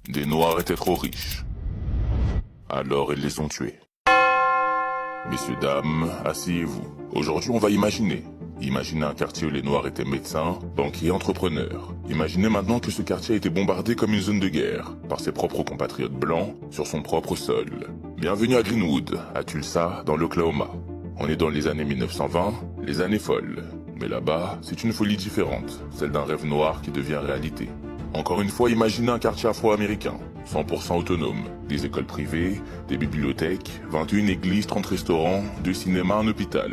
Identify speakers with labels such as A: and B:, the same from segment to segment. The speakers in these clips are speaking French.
A: Des Noirs étaient trop riches. Alors ils les ont tués. Messieurs, dames, asseyez-vous. Aujourd'hui, on va imaginer. Imaginez un quartier où les Noirs étaient médecins, banquiers, entrepreneurs. Imaginez maintenant que ce quartier a été bombardé comme une zone de guerre, par ses propres compatriotes blancs, sur son propre sol. Bienvenue à Greenwood, à Tulsa, dans l'Oklahoma. On est dans les années 1920, les années folles. Mais là-bas, c'est une folie différente, celle d'un rêve noir qui devient réalité. Encore une fois, imaginez un quartier afro-américain, 100% autonome. Des écoles privées, des bibliothèques, 21 églises, 30 restaurants, 2 cinémas, un hôpital.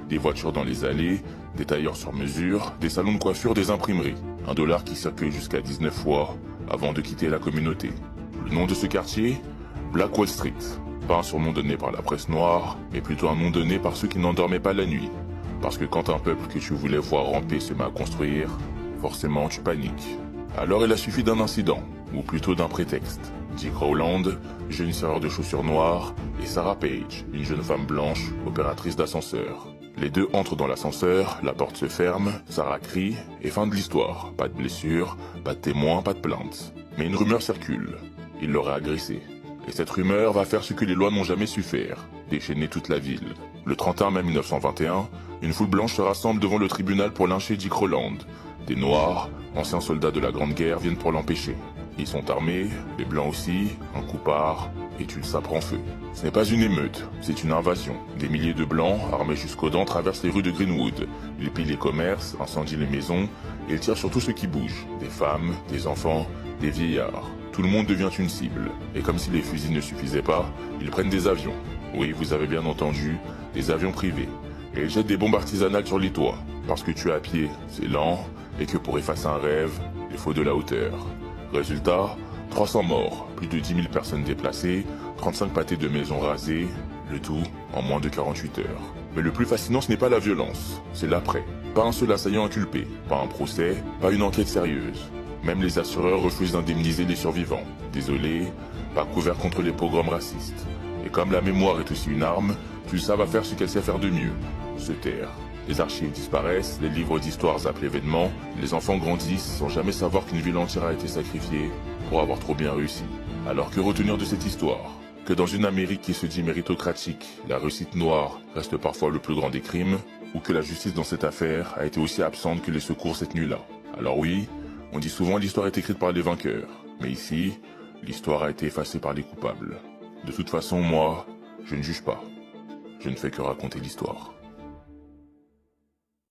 A: Des voitures dans les allées, des tailleurs sur mesure, des salons de coiffure, des imprimeries. $1 qui circule jusqu'à 19 fois avant de quitter la communauté. Le nom de ce quartier? Black Wall Street. Pas un surnom donné par la presse noire, mais plutôt un nom donné par ceux qui n'endormaient pas la nuit. Parce que quand un peuple que tu voulais voir ramper se met à construire, forcément tu paniques. Alors il a suffi d'un incident, ou plutôt d'un prétexte. Dick Rowland, jeune serreur de chaussures noires, et Sarah Page, une jeune femme blanche, opératrice d'ascenseur. Les deux entrent dans l'ascenseur, la porte se ferme, Sarah crie, et fin de l'histoire. Pas de blessure, pas de témoins, pas de plainte. Mais une rumeur circule. Il l'aurait agressée. Et cette rumeur va faire ce que les lois n'ont jamais su faire, déchaîner toute la ville. Le 31 mai 1921, une foule blanche se rassemble devant le tribunal pour lyncher Dick Rowland. Des Noirs, anciens soldats de la Grande Guerre, viennent pour l'empêcher. Ils sont armés, les Blancs aussi, un coup part, et Tulsa prend feu. Ce n'est pas une émeute, c'est une invasion. Des milliers de Blancs, armés jusqu'aux dents, traversent les rues de Greenwood. Ils pillent les commerces, incendient les maisons, et ils tirent sur tout ce qui bouge. Des femmes, des enfants, des vieillards. Tout le monde devient une cible. Et comme si les fusils ne suffisaient pas, ils prennent des avions. Oui, vous avez bien entendu, des avions privés. Et ils jettent des bombes artisanales sur les toits. Parce que tuer à pied, c'est lent, et que pour effacer un rêve, il faut de la hauteur. Résultat, 300 morts, plus de 10 000 personnes déplacées, 35 pâtés de maisons rasées, le tout en moins de 48 heures. Mais le plus fascinant, ce n'est pas la violence, c'est l'après. Pas un seul assaillant inculpé, pas un procès, pas une enquête sérieuse. Même les assureurs refusent d'indemniser les survivants. Désolé, pas couvert contre les pogroms racistes. Et comme la mémoire est aussi une arme, Tulsa va faire ce qu'elle sait faire de mieux, se taire. Les archives disparaissent, les livres d'histoire zappent l'événement, les enfants grandissent sans jamais savoir qu'une ville entière a été sacrifiée pour avoir trop bien réussi. Alors que retenir de cette histoire? Que dans une Amérique qui se dit méritocratique, la réussite noire reste parfois le plus grand des crimes, ou que la justice dans cette affaire a été aussi absente que les secours cette nuit-là. Alors oui, on dit souvent l'histoire est écrite par les vainqueurs, mais ici, l'histoire a été effacée par les coupables. De toute façon, moi, je ne juge pas. Je ne fais que raconter l'histoire.